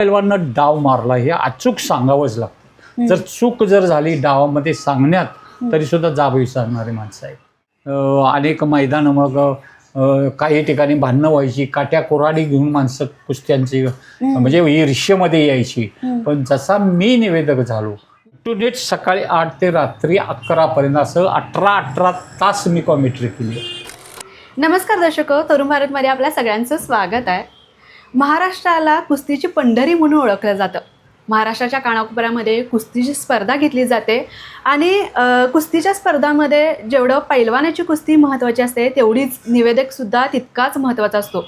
पैलवानं डाव मारला हे अचूक सांगावंच लागतं. जर चूक जर झाली डावामध्ये सांगण्यात तरी सुद्धा जाब विचारणारे माणसं आहेत. अनेक मैदान मग काही ठिकाणी भांडणं व्हायची, काट्या कोराडी घेऊन माणसं कुस्त्यांची म्हणजे ईर्ष्येमध्ये यायची. पण जसा मी निवेदक झालो टू डेट सकाळी 8 ते रात्री 11 पर्यंत असं 18 तास मी कॉमेंट्री केली. नमस्कार दर्शक, तरुण भारतमध्ये आपल्या सगळ्यांचं स्वागत आहे. महाराष्ट्राला कुस्तीची पंढरी म्हणून ओळखलं जातं. महाराष्ट्राच्या कानाकोपऱ्यामध्ये कुस्तीची स्पर्धा घेतली जाते आणि कुस्तीच्या स्पर्धांमध्ये जेवढं पैलवानाची कुस्ती महत्त्वाची असते तेवढीच निवेदकसुद्धा तितकाच महत्त्वाचा असतो.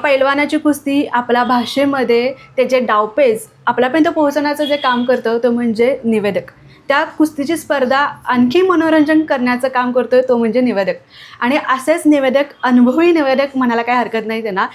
पैलवानाची कुस्ती आपल्या भाषेमध्ये त्याचे डावपेच आपल्यापर्यंत पोहोचवण्याचं जे काम करतं तो म्हणजे निवेदक. त्या कुस्तीची स्पर्धा आणखी मनोरंजन करण्याचं काम करतोय तो म्हणजे निवेदक. आणि असेच निवेदक, अनुभवी निवेदक म्हणायला काही हरकत नाही त्यांना.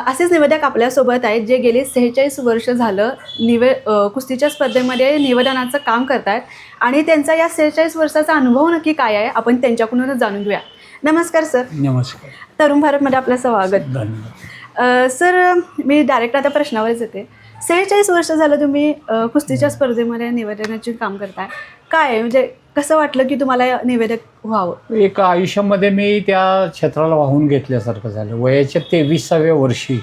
असेच निवेदक आपल्यासोबत आहेत जे गेली 46 वर्ष झालं कुस्तीच्या स्पर्धेमध्ये निवेदनाचं काम करत आहेत. आणि त्यांचा या 46 वर्षाचा अनुभव नक्की काय आहे आपण त्यांच्याकडूनच जाणून घेऊया. नमस्कार सर. नमस्कार. तरुण भारतमध्ये आपलं स्वागत. धन्यवाद. सर, मी डायरेक्ट आता प्रश्नावरच येते. 46 वर्ष झालं तुम्ही कुस्तीच्या स्पर्धेमध्ये निवेदनाचे काम करताय. काय म्हणजे कसं वाटलं की तुम्हाला निवेदक व्हावं? एक आयुष्यामध्ये मी त्या क्षेत्राला वाहून घेतल्यासारखं झालं. वयाच्या 23व्या वर्षी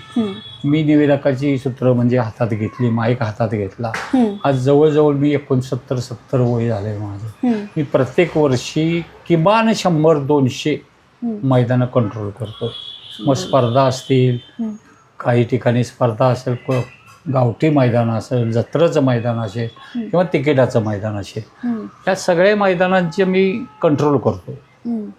मी निवेदकाची सूत्र म्हणजे हातात घेतली, माईक हातात घेतला. आज जवळजवळ मी 69-70 वय झाले माझं. मी प्रत्येक वर्षी किमान 100-200 मैदानं कंट्रोल करतो. मग स्पर्धा असतील, काही ठिकाणी स्पर्धा असेल, गावठी मैदान असेल, जत्रेचं मैदान असेल किंवा तिकिटाचं मैदान असेल, त्या सगळ्या मैदानांचे मी कंट्रोल करतो.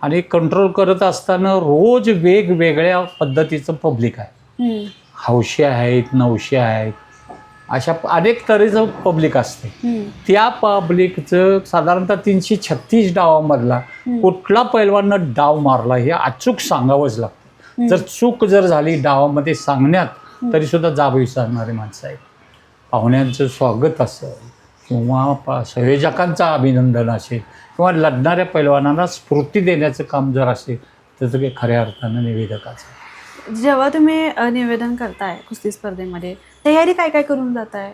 आणि कंट्रोल करत असताना रोज वेगवेगळ्या पद्धतीचं पब्लिक आहे. हौशी आहेत, नवशी आहेत, अशा अनेक तऱ्हेचं पब्लिक असते. त्या पब्लिकचं साधारणतः 336 डावामधला कुठला पैलवानं डाव मारला हे अचूक सांगावंच लागतं. जर चूक जर झाली डावामध्ये सांगण्यात तरी सुद्धा जाब विचारणारे माणसं आहेत. पाहुण्यांचं स्वागत असेल किंवा संयोजकांचं अभिनंदन असेल किंवा लढणाऱ्या पैलवानांना स्फूर्ती देण्याचं काम जर असेल तर ते खऱ्या अर्थानं निवेदकाचं. जेव्हा तुम्ही निवेदन करताय कुस्ती स्पर्धेमध्ये तयारी काय काय करून जाताय?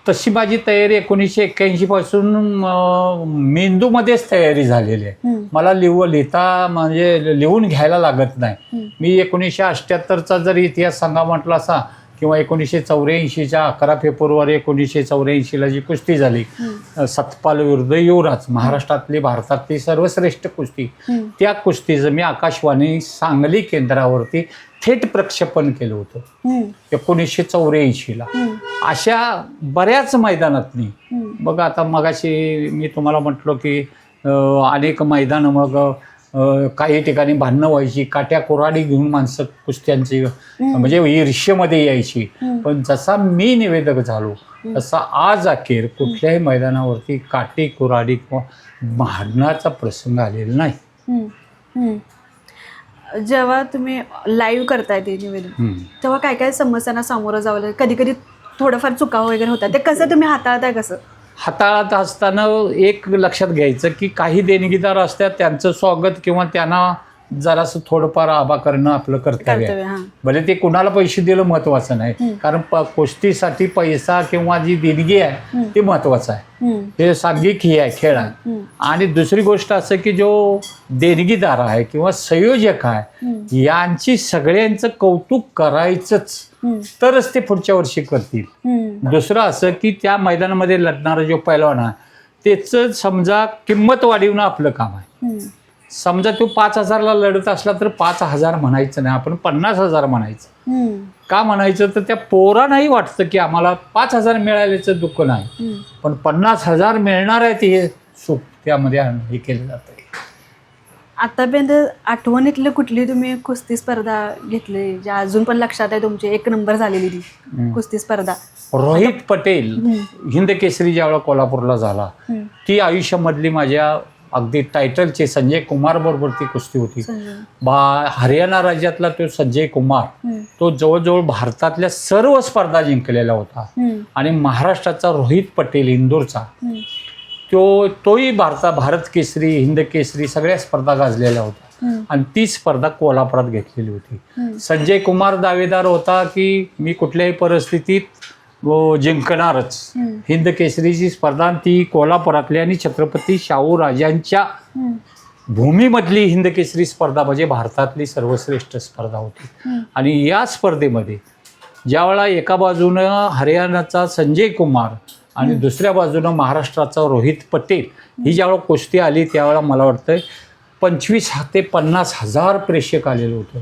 तशी माझी तयारी 1981 पासून मेंदूमध्येच तयारी झालेली आहे. मला लिहिता म्हणजे लिहून घ्यायला लागत नाही. मी 1978चा जर इतिहास सांगा म्हटला असा किंवा 1984च्या 11 फेब्रुवारी 1984ला जी कुस्ती झाली सतपाल विरुद्ध युवराज, महाराष्ट्रातली भारतातली सर्वश्रेष्ठ कुस्ती, त्या कुस्तीचं मी आकाशवाणी सांगली केंद्रावरती थेट प्रक्षेपण केलं होतं 1984ला. अशा बऱ्याच मैदानातनी बघा, आता मगाशी मी तुम्हाला म्हटलो की अनेक मैदानं मग काही ठिकाणी भांडणं व्हायची, काट्या कोराडी घेऊन माणसं कुस्त्यांची म्हणजे ईर्ष्येमध्ये यायची. पण जसा मी निवेदक झालो तसा आज अखेर कुठल्याही मैदानावरती काटी कोराडी किंवा भांडणाचा प्रसंग आलेला नाही. जेव्हा तुम्ही लाईव्ह करताय ते निवेदन तेव्हा काय काय समस्यांना सामोरं जावं लागतं? कधी कधी थोडंफार चुका वगैरे होतात, ते कसं तुम्ही हाताळताय? कसं हाताळत असताना एक लक्षात घ्यायचं की काही देणगीदार असतात, त्यांचं स्वागत किंवा त्यांना जरासं थोडंफार आभा करणं आपलं कर्तव्य आहे. भले ते कुणाला पैसे दिलं महत्त्वाचं नाही, कारण कुस्तीसाठी पैसा किंवा जी देणगी आहे ते महत्त्वाचं आहे. हे सांघिक ही आहे, खेळ आहे. आणि दुसरी गोष्ट असं की जो देणगीदार आहे किंवा संयोजक आहे यांची सगळ्यांचं कौतुक करायचंच तरच ते पुढच्या वर्षी करतील. दुसरं असं की त्या मैदानामध्ये लढणारा जो पैलवान आहे त्याचं समजा किंमत वाढवणं आपलं काम आहे. समजा तो 5,000ला लढत असला तर 5,000 म्हणायचं नाही, आपण 50,000 म्हणायचं. का म्हणायचं तर त्या पोरांनाही वाटतं की आम्हाला 5,000 मिळाल्याचं दुःख नाही, पण 50,000 मिळणार आहेत हे सुख त्यामध्ये हे केलं जातं. आतापर्यंत आठवणीतली कुठली तुम्ही कुस्ती स्पर्धा घेतली ज्या अजून पण लक्षात आहे तुमची? 1 नंबर झालेली ती कुस्ती स्पर्धा. रोहित पटेल हिंद केसरी ज्यावेळेला कोल्हापूरला झाला ती आयुष्यामधली माझ्या अगदी टायटलचे संजय कुमार बरोबर ती कुस्ती होती. हरियाणा राज्यातला तो संजय कुमार तो जवळजवळ भारतातल्या सर्व स्पर्धा जिंकलेला होता. आणि महाराष्ट्राचा रोहित पटेल इंदोरचा तोही भारत केसरी, हिंद केसरी सगळ्या स्पर्धा गाजलेल्या होत्या. आणि ती स्पर्धा कोल्हापुरात घेतलेली होती. संजय कुमार दावेदार होता की मी कुठल्याही परिस्थितीत जिंकणारच. हिंद केसरीची स्पर्धा ती कोल्हापुरातली आणि छत्रपती शाहू राजांच्या भूमीमधली हिंद केसरी स्पर्धा म्हणजे भारतातली सर्वश्रेष्ठ स्पर्धा होती. आणि या स्पर्धेमध्ये ज्यावेळा एका बाजूनं हरियाणाचा संजय कुमार आणि दुसऱ्या बाजूनं महाराष्ट्राचा रोहित पटेल ही ज्यावेळा कुस्ती आली त्यावेळेला मला वाटतं 25 ते 50,000 प्रेक्षक आलेलं होतं.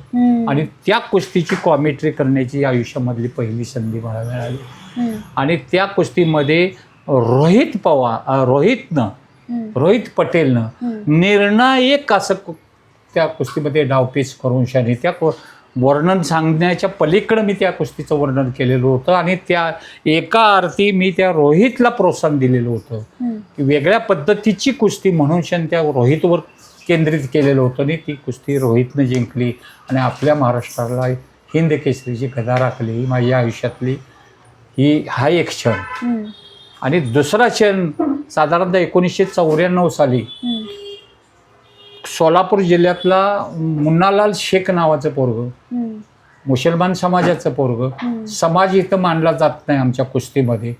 आणि त्या कुस्तीची कॉमेंट्री करण्याची आयुष्यामधली पहिली संधी मला मिळाली. आणि त्या कुस्तीमध्ये रोहित पटेलनं निर्णायक असं त्या कुस्तीमध्ये डावपेच करून शाने त्या वर्णन सांगण्याच्या पलीकडं मी त्या कुस्तीचं वर्णन केलेलं होतं. आणि त्या एका अर्थी मी त्या रोहितला प्रोत्साहन दिलेलं होतं की वेगळ्या पद्धतीची कुस्ती म्हणून शान त्या रोहितवर केंद्रित केलेलं होतं. आणि ती कुस्ती रोहितनं जिंकली आणि आपल्या महाराष्ट्राला हिंद केसरीची गदा राखली. ही माझ्या आयुष्यातली हा एक क्षण. आणि दुसरा क्षण साधारणतः 1994 साली सोलापूर जिल्ह्यातला मुन्नालाल शेख नावाचं पोरगं, मुसलमान समाजाचं पोरगं, समाज इथं मानला जात नाही आमच्या कुस्तीमध्ये,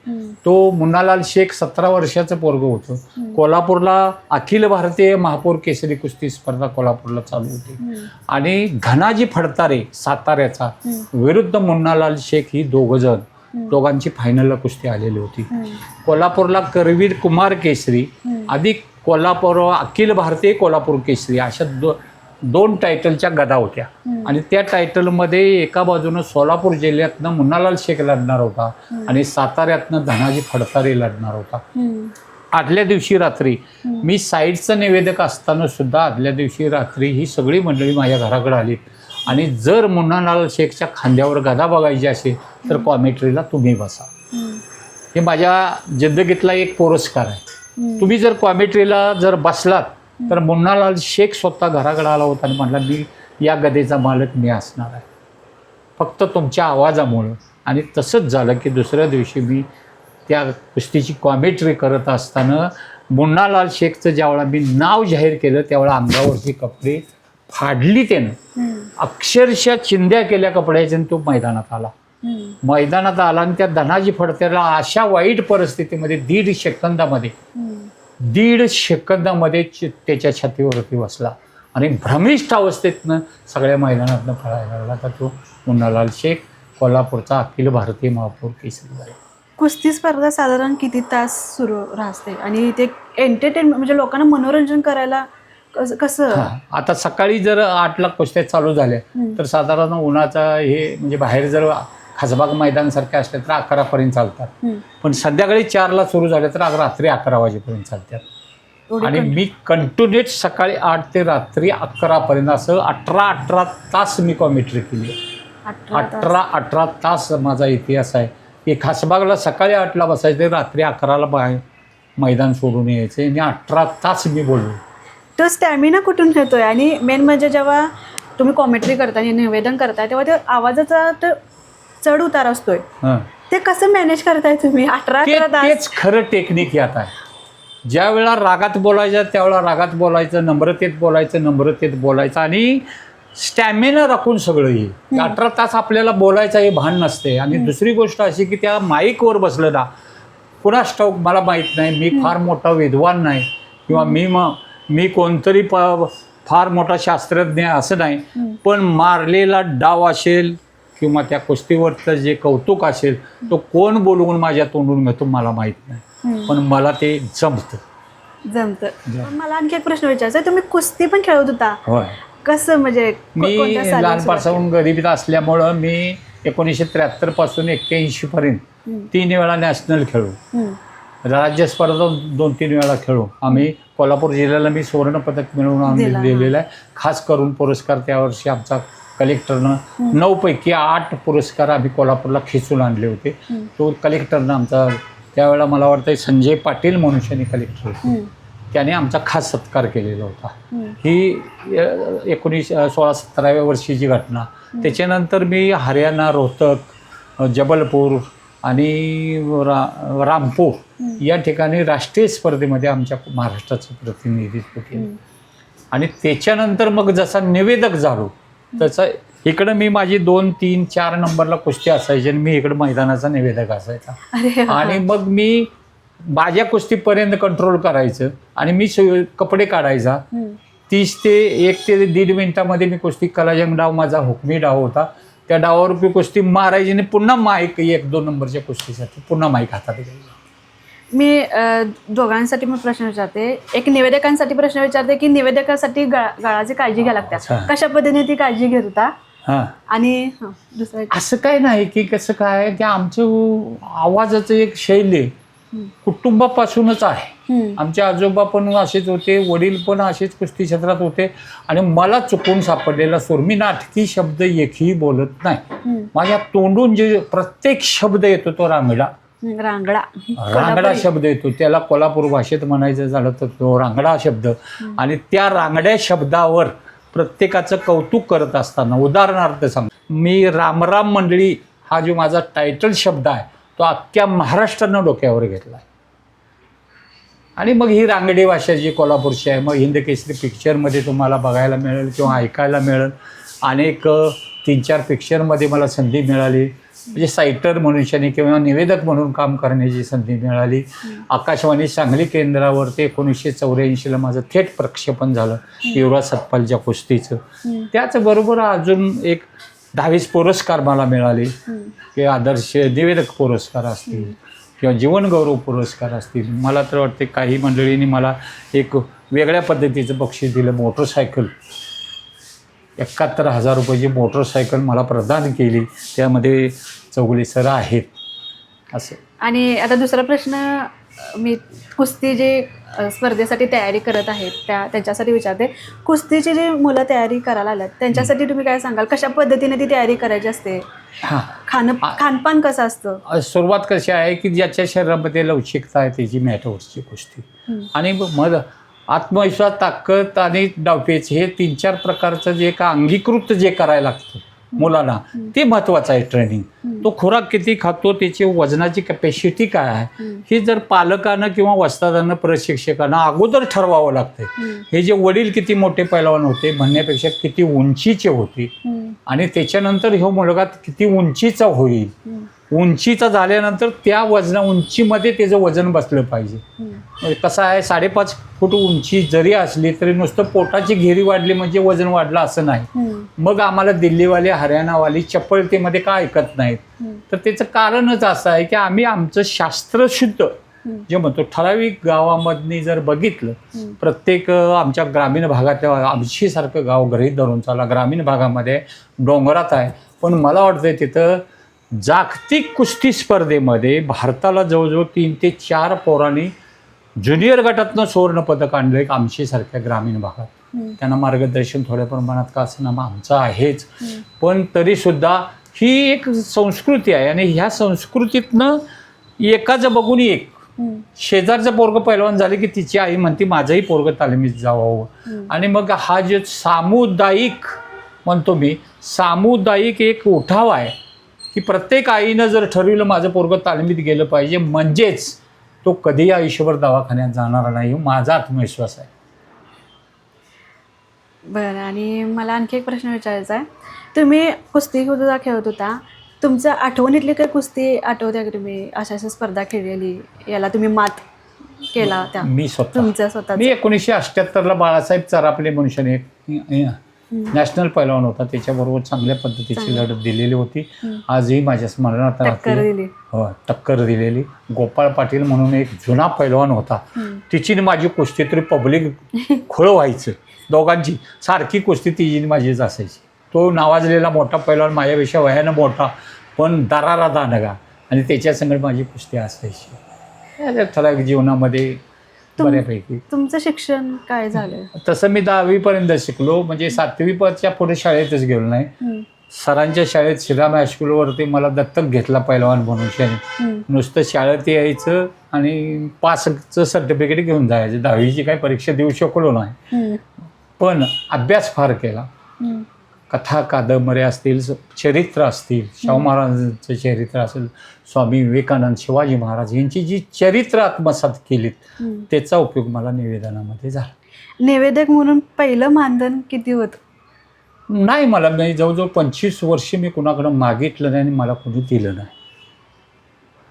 तो मुन्नालाल शेख 17 वर्षाचं पोरगं होतं. कोल्हापूरला अखिल भारतीय महापौर केसरी कुस्ती स्पर्धा कोल्हापूरला चालू होती. आणि धनाजी फडतारे साताऱ्याचा विरुद्ध मुन्नालाल शेख ही दोघांची फायनलला कुस्ती आलेली होती. कोल्हापूरला करवीर कुमार केसरी अधिक कोल्हापूर अखिल भारतीय कोल्हापूर केसरी अशा दोन टायटलच्या गदा होत्या. आणि त्या टायटलमध्ये एका बाजूनं सोलापूर जिल्ह्यातनं मुन्नालाल शेख लढणार होता आणि साताऱ्यातनं धनाजी फडतारे लढणार होता. आदल्या दिवशी रात्री मी साईडचं निवेदक असताना सुद्धा आदल्या दिवशी रात्री ही सगळी मंडळी माझ्या घराकडे आली. आणि जर मुन्नालाल शेखच्या खांद्यावर गदा बघायची असेल तर कॉमेंट्रीला तुम्ही बसा. हे माझ्या जिंदगीतला एक पुरस्कार आहे. तुम्ही जर कॉमेंट्रीला जर बसलात तर मुन्नालाल शेख स्वतः घराकडे आला होता आणि म्हटला मी या गदेचा मालक मी असणार आहे फक्त तुमच्या आवाजामुळं. आणि तसंच झालं की दुसऱ्या दिवशी मी त्या कुस्तीची कॉमेंट्री करत असताना मुन्नालाल शेखचं ज्यावेळा मी नाव जाहीर केलं त्यावेळा अंगावरची कपडे फाडली त्यानं, अक्षरशः चिंध्या केल्या कपड्याच्या. तो मैदानात आला आणि त्या धनाजी फडतारेला अशा वाईट परिस्थितीमध्ये 1.5 सेकंदामध्ये त्याच्या छातीवरती बसला आणि भ्रमिष्ठ अवस्थेतनं सगळ्या मैदानातनं पळायला लागला. तर तो मुन्नालाल शेख कोल्हापूरचा अखिल भारतीय महापौर केसरी झाला. कुस्ती स्पर्धा साधारण किती तास सुरू राहते आणि ते एंटरटेनमेंट म्हणजे लोकांना मनोरंजन करायला कसं? आता सकाळी जर 8ला कुस्त्या चालू झाल्या तर साधारण उन्हाचा हे म्हणजे बाहेर जर खासबाग मैदान सारखे असले तर 11 पर्यंत चालतात. पण संध्याकाळी 4ला सुरू झाले तर रात्री 11 वाजेपर्यंत चालतात. आणि मी कंटिन्युएट सकाळी 8 ते रात्री 11 पर्यंत असं 18 तास मी कॉमेंट्री केली. 18 तास माझा इतिहास आहे की खासबागला सकाळी 8ला बसायचं रात्री 11ला मैदान सोडून यायचं आणि 18 तास मी बोललो. तो स्टॅमिना कुठून येतोय? आणि मेन म्हणजे जेव्हा तुम्ही कॉमेंट्री करताय निवेदन करताय तेव्हा ते आवाजाचा तर चढ उतार असतोय, ते कसं मॅनेज करताय तुम्ही 18 तास? तेच खरं टेक्निक यात आहे. ज्या वेळा रागात बोलायचं त्यावेळेला रागात बोलायचं, नम्रतेत बोलायचं आणि स्टॅमिना राखून सगळं हे 18 तास आपल्याला बोलायचं हे भान नसते. आणि दुसरी गोष्ट अशी की त्या माईकवर बसलं ना, कुणास ठाऊक मला माहीत नाही, मी फार मोठा विद्वान नाही किंवा मी कोणतरी फार मोठा शास्त्रज्ञ असं नाही, पण मारलेला डाव असेल किंवा त्या कुस्तीवरचं जे कौतुक असेल तो कोण बोलवून माझ्या तोंडून घेतो मला माहीत नाही, पण मला ते जमतं. मला आणखी एक प्रश्न विचारायचा आहे, तुम्ही कुस्ती पण खेळत होता? होय. कसं म्हणजे? मी लहानपासून गरिबीत असल्यामुळं मी 1973 पासून 81 पर्यंत 3 वेळा नॅशनल खेळू, राज्य स्पर्धा 2-3 वेळा खेळू. आम्ही कोल्हापूर जिल्ह्याला मी सुवर्णपदक मिळवून आम्ही दिलेलं आहे. खास करून पुरस्कार त्यावर्षी आमचा कलेक्टरनं 9 पैकी 8 पुरस्कार आम्ही कोल्हापूरला खेचून आणले होते. तो कलेक्टरनं आमचा त्यावेळेला मला वाटतं संजय पाटील मनुष्याने कलेक्टर होते, त्याने आमचा खास सत्कार केलेला होता. ही 16-17व्या वर्षीची घटना. त्याच्यानंतर मी हरियाणा, रोहतक, जबलपूर आणि रामपूर या ठिकाणी राष्ट्रीय स्पर्धेमध्ये आमच्या महाराष्ट्राचं प्रतिनिधित्व केलं. आणि त्याच्यानंतर मग जसा निवेदक झालो तसं इकडं मी माझी 2, 3, 4 नंबरला कुस्ती असायची आणि मी इकडं मैदानाचा निवेदक असायचा. अरे वा. आणि मग मी माझ्या कुस्तीपर्यंत कंट्रोल करायचं आणि मी कपडे काढायचा. 30 ते 1 ते 1.5 मिनिटामध्ये मी कुस्ती कलाजंग डाव माझा हुकमी डाव होता. त्या डावावर मी कुस्ती मारायची आणि पुन्हा माईक 1-2 नंबरच्या कुस्तीसाठी पुन्हा माईक हातात घ्यायचा. मी दोघांसाठी मी प्रश्न विचारते. एक निवेदकांसाठी प्रश्न विचारते की निवेदकासाठी गळाची काळजी घ्यावी लागते, अच्छा. कशा पद्धतीने ती काळजी घेत होता? हां, आणि दुसरं असं काय नाही की कसं काय की आमचं आवाजाचं एक शैली कुटुंबापासूनच आहे. आमचे आजोबा पण असेच होते, वडील पण असेच कुस्ती क्षेत्रात होते आणि मला चुकून सापडलेला सूर. मी नाटकी शब्द एकही बोलत नाही. माझ्या तोंडून जे प्रत्येक शब्द येतो तो रांगडा शब्द येतो. त्याला कोल्हापूर भाषेत म्हणायचं झालं तर तो रांगडा शब्द. आणि त्या रांगड्या शब्दावर प्रत्येकाचं कौतुक करत असताना उदाहरणार्थ सांग, मी रामराम मंडळी हा जो माझा टायटल शब्द आहे तो अख्ख्या महाराष्ट्रानं डोक्यावर घेतला आहे. आणि मग ही रांगडी भाषा जी कोल्हापूरची आहे, मग हिंद केसरी पिक्चरमध्ये तुम्हाला बघायला मिळेल किंवा ऐकायला मिळेल. अनेक 3-4 पिक्चरमध्ये मला संधी मिळाली, म्हणजे सायटर मनुष्याने किंवा निवेदक म्हणून काम करण्याची संधी मिळाली. आकाशवाणी सांगली केंद्रावर ते 1984ला माझं थेट प्रक्षेपण झालं युवराज सतपालच्या कुस्तीचं. त्याचबरोबर अजून एक 10-20 पुरस्कार मला मिळाले, की आदर्श निवेदक पुरस्कार असतील किंवा जीवनगौरव पुरस्कार असतील. मला तर वाटते काही मंडळींनी मला एक वेगळ्या पद्धतीचं बक्षीस दिलं. मोटरसायकल 71,000 रुपयाची मोटरसायकल मला प्रदान केली. त्यामध्ये चौगुले सर आहेत असं. आणि आता दुसरा प्रश्न मी कुस्ती जे स्पर्धेसाठी तयारी करत आहेत त्यांच्यासाठी विचारते. कुस्तीची जी मुलं तयारी करायला आल्यात त्यांच्यासाठी तुम्ही काय सांगाल? कशा पद्धतीने ती तयारी करायची असते? हां, खानपान कसं असतं? सुरुवात कशी आहे की ज्याच्या शरीरामध्ये लवचिकता आहे त्याची मॅटवरची कुस्ती. आणि मग आत्मविश्वास, ताकद आणि डावपेच हे 3-4 प्रकारचं जे का अंगीकृत जे करायला लागतं मुलांना ते महत्त्वाचं आहे. ट्रेनिंग तो खुराक किती खातो, त्याची वजनाची कॅपॅसिटी काय आहे हे जर पालकानं किंवा वस्तादानं प्रशिक्षकांना अगोदर ठरवावं लागतं. हे जे वडील किती मोठे पैलवान होते म्हणण्यापेक्षा किती उंचीचे होते आणि त्याच्यानंतर ह्यो मुलगा किती उंचीचा होईल. उंचीचा झाल्यानंतर त्या उंचीमध्ये त्याचं वजन बसलं पाहिजे. कसं आहे 5.5 फूट उंची जरी असली तरी नुसतं पोटाची घेरी वाढली म्हणजे वजन वाढलं असं नाही. मग आम्हाला दिल्लीवाले हरियाणावाली चपळतेमध्ये का ऐकत नाहीत? तर त्याचं कारणच असं आहे की आम्ही आमचं शास्त्रशुद्ध जे म्हणतो ठराविक गावामधनी जर बघितलं, प्रत्येक आमच्या ग्रामीण भागातल्या आमशीसारखं गाव गृहीत धरून चाला ग्रामीण भागामध्ये डोंगरात आहे, पण मला वाटतं तिथं जागतिक कुस्ती स्पर्धेमध्ये भारताला जवळजवळ 3 ते 4 पोरांनी ज्युनियर गटातनं सुवर्णपदक आणलं एक आमशीसारख्या ग्रामीण भागात. त्यांना मार्गदर्शन थोड्या प्रमाणात का असं ना आमचं आहेच, पण तरीसुद्धा ही एक संस्कृती आहे आणि ह्या संस्कृतीतनं एकाचं बघून एक शेजारचं पोरगं पैलवान झाले की तिची आई म्हणते माझंही पोरगं तालमीत जावं. आणि मग हा जे सामुदायिक म्हणतो मी, सामुदायिक एक उठाव आहे की प्रत्येक आईनं जर ठरवलं माझं पोरगं तालमीत गेलं पाहिजे म्हणजेच तो कधीही आयुष्यभर दवाखान्यात जाणार नाही, माझा आत्मविश्वास आहे. बरं, आणि मला आणखी एक प्रश्न विचारायचा आहे. तुम्ही कुस्ती सुद्धा खेळत होता, तुमच्या आठवणीतली काही कुस्ती आठवत्या की तुम्ही अशा स्पर्धा खेळलेली, याला तुम्ही मात केला त्या? मी स्वतः तुमच्या स्वतः मी 1978ला बाळासाहेब चरापले मनुष्याने नॅशनल पैलवान होता, त्याच्याबरोबर चांगल्या पद्धतीची लढत दिलेली होती. आजही माझ्या स्मरणात राहते. हो, टक्कर दिलेली. गोपाळ पाटील म्हणून एक जुना पैलवान होता, तिची माझी कुस्ती तरी पब्लिक खुळ व्हायचं. दोघांची सारखी कुस्ती तिची माझीच असायची. तो नावाजलेला मोठा पैलवान माझ्यापेक्षा वयानं मोठा, पण दरारा दानगा, आणि त्याच्यासंग माझी कुस्ती असायची. ठराविक जीवनामध्ये बऱ्यापैकी. तुमचं शिक्षण काय झालं? तसं मी 10वीपर्यंत शिकलो, म्हणजे 7वीच्या पुढे शाळेतच गेलो नाही. सरांच्या शाळेत श्रीराम हायस्कूलवरती मला दत्तक घेतला पैलवान म्हणून. नुसतं शाळेत यायचं आणि पासचं सर्टिफिकेट घेऊन जायचं. 10वीची काही परीक्षा देऊ शकलो नाही, पण अभ्यास फार केला. कथा कादंबऱ्या असतील, चरित्र असतील, शाहू महाराजांचं चरित्र असेल, स्वामी विवेकानंद, शिवाजी महाराज यांची जी चरित्र आत्मसात केलीत त्याचा उपयोग मला निवेदनामध्ये झाला. निवेदक म्हणून पहिलं मानधन किती होतं? नाही, मला मी जवळजवळ 25 वर्ष मी कुणाकडं मागितलं नाही आणि मला कोणी दिलं नाही.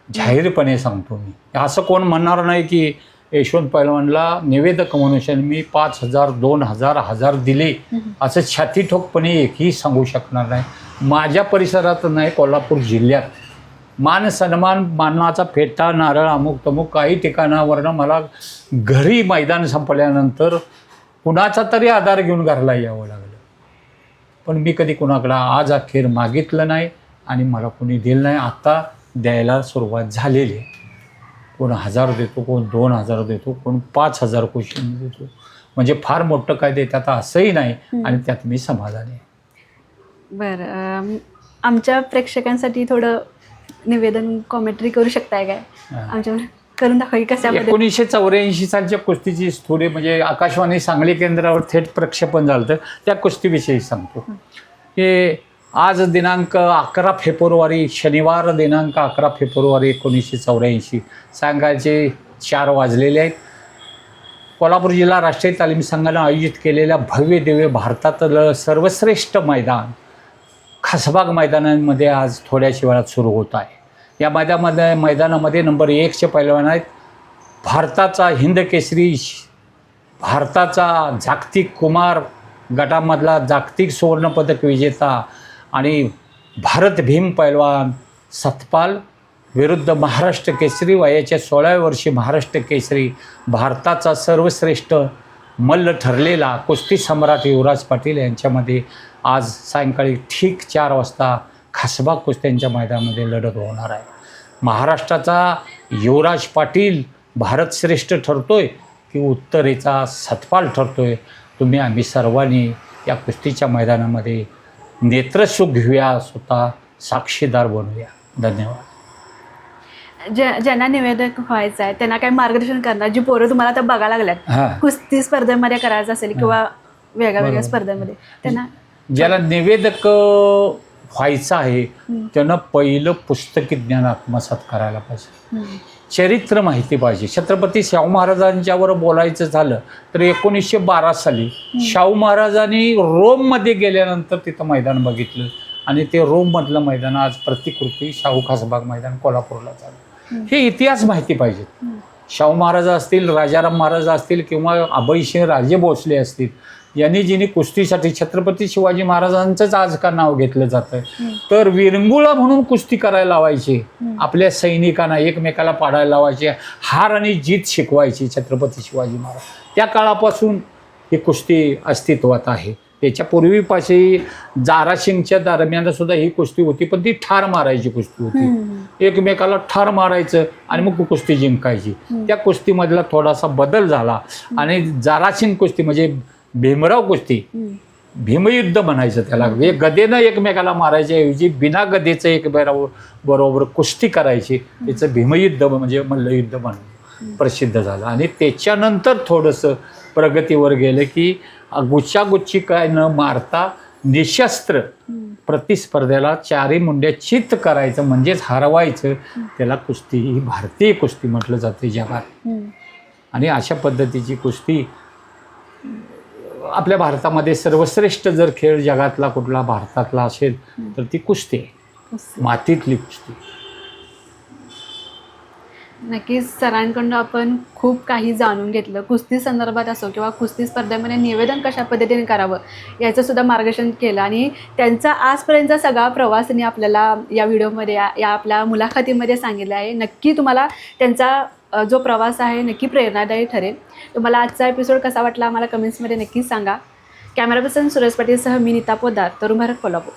जाहीरपणे सांगतो मी. असं कोण म्हणणार नाही की यशवंत पैलवानला निवेदक म्हणून मी 5,000 2,000 1000 दिले असं छाती ठोकपणे एकही सांगू शकणार नाही. माझ्या परिसरात नाही, कोल्हापूर जिल्ह्यात मान सन्मान, मानाचा फेटा, नारळ, अमुक तमुक काही ठिकाणावरनं मला घरी मैदान संपल्यानंतर कुणाचा तरी आधार घेऊन घरला यावं लागलं. पण मी कधी कुणाकडं आज अखेर मागितलं नाही आणि मला कोणी दिलं नाही. आता द्यायला सुरुवात झालेली आहे. कोण 1000 देतो, कोण 2000 देतो, कोण 5000 क्वेश्चन देतो. म्हणजे फार मोठं काय देतात असंही नाही आणि त्यात मी समाधानी आहे. बरं, आमच्या प्रेक्षकांसाठी थोडं निवेदन कॉमेंट्री करू शकताय काय? आमच्या करून दाखवा कशा 1984 सालच्या कुस्तीची थोडी म्हणजे आकाशवाणी सांगली केंद्रावर थेट प्रक्षेपण झालं तर त्या कुस्तीविषयी सांगतो. की आज दिनांक 11 फेब्रुवारी, शनिवार दिनांक 11 फेब्रुवारी 1984 सायंकाळचे 4 वाजलेले आहेत. कोल्हापूर जिल्हा राष्ट्रीय तालीम संघानं आयोजित केलेल्या भव्य दिव्य भारतातलं सर्वश्रेष्ठ मैदान खासबाग मैदानामध्ये आज थोड्याच वेळात सुरू होत आहे. या मैदानामध्ये नंबर 1चे पैलवान आहेत भारताचा हिंद केसरी, भारताचा जागतिक कुमार गटामधला जागतिक सुवर्णपदक विजेता आणि भारत भीम पैलवान सतपाल विरुद्ध महाराष्ट्र केसरी, वयाच्या 16व्या वर्षी महाराष्ट्र केसरी, भारताचा सर्वश्रेष्ठ मल्ल ठरलेला कुस्ती सम्राट युवराज पाटील यांच्यामध्ये आज सायंकाळी ठीक 4 वाजता खासबाग कुस्त्यांच्या मैदानामध्ये लढत होणार आहे. महाराष्ट्राचा युवराज पाटील भारत श्रेष्ठ ठरतोय की उत्तरेचा सतपाल ठरतोय? तुम्ही आम्ही सर्वांनी या कुस्तीच्या मैदानामध्ये नेत्रसुख घेऊया, स्वतः साक्षीदार बनूया. धन्यवाद. ज्यांना निवेदक व्हायचं आहे त्यांना काय मार्गदर्शन करणार? जी पोरं तुम्हाला आता बघायला लागल्यात कुस्ती स्पर्धेमध्ये करायचं असेल किंवा वेगळ्या स्पर्धेमध्ये, त्यांना ज्याला निवेदक व्हायचं आहे त्यांना पहिलं पुस्तकी ज्ञान आत्मसात करायला पाहिजे. चरित्र माहिती पाहिजे. छत्रपती शाहू महाराजांच्यावर बोलायचं झालं तर 1912 साली शाहू महाराजांनी रोममध्ये गेल्यानंतर तिथं मैदान बघितलं आणि ते रोममधलं मैदान आज प्रतिकृती शाहू खासबाग मैदान कोल्हापूरला झालं. हे इतिहास माहिती पाहिजेत. शाहू महाराज असतील, राजाराम महाराज असतील किंवा अभयसिंह राजे भोसले असतील, यांनी जिने कुस्तीसाठी छत्रपती शिवाजी महाराजांचंच आज का नाव घेतलं जातं तर विरंगुळा म्हणून कुस्ती करायला लावायची. आपल्या सैनिकांना एकमेकाला पाडायला लावायचे, हार आणि जीत शिकवायची छत्रपती शिवाजी महाराज. त्या काळापासून ही कुस्ती अस्तित्वात आहे. त्याच्या पूर्वीपाशी जारासिंगच्या दरम्यान सुद्धा ही कुस्ती होती, पण ती ठार मारायची कुस्ती होती. एकमेकाला ठार मारायचं आणि मग कुस्ती जिंकायची. त्या कुस्तीमधला थोडासा बदल झाला आणि जारासिंग कुस्ती म्हणजे भीमराव कुस्ती, भीमयुद्ध म्हणायचं त्याला. गदेनं एकमेकाला मारायच्या ऐवजी बिना गदेचं एकमेकाबरोबर कुस्ती करायची. त्याचं भीमयुद्ध म्हणजे मल्लयुद्ध म्हणून प्रसिद्ध झालं. आणि त्याच्यानंतर थोडंसं प्रगतीवर गेलं की गुच्छागुच्ची काय न मारता निशस्त्र प्रतिस्पर्धेला 4 मुंड्या चित्त करायचं म्हणजेच हरवायचं. त्याला कुस्ती ही भारतीय कुस्ती म्हटलं जाते जगात. आणि अशा पद्धतीची कुस्ती आपल्या भारतामध्ये सर्वश्रेष्ठ जर खेळ जगातला कुठला भारतातला असेल तर ती कुस्ती आहे, मातीतली कुस्ती. नक्कीच सरांकडून आपण खूप काही जाणून घेतलं. कुस्ती संदर्भात असो किंवा कुस्ती स्पर्धेमध्ये निवेदन कशा पद्धतीने करावं याचं सुद्धा मार्गदर्शन केलं आणि त्यांचा आजपर्यंतचा सगळा प्रवास त्यांनी आपल्याला या व्हिडिओमध्ये या आपल्या मुलाखतीमध्ये सांगितलं आहे. नक्की तुम्हाला त्यांचा जो प्रवास आहे नक्की प्रेरणादायी ठरेल. तुम्हाला आजचा एपिसोड कसा वाटला आम्हाला कमेंट्समध्ये नक्कीच सांगा. कॅमेरा पर्सन सुरेश पाटीलसह मी नीता पोद्दार, तरुण भारत, कोल्हापूर.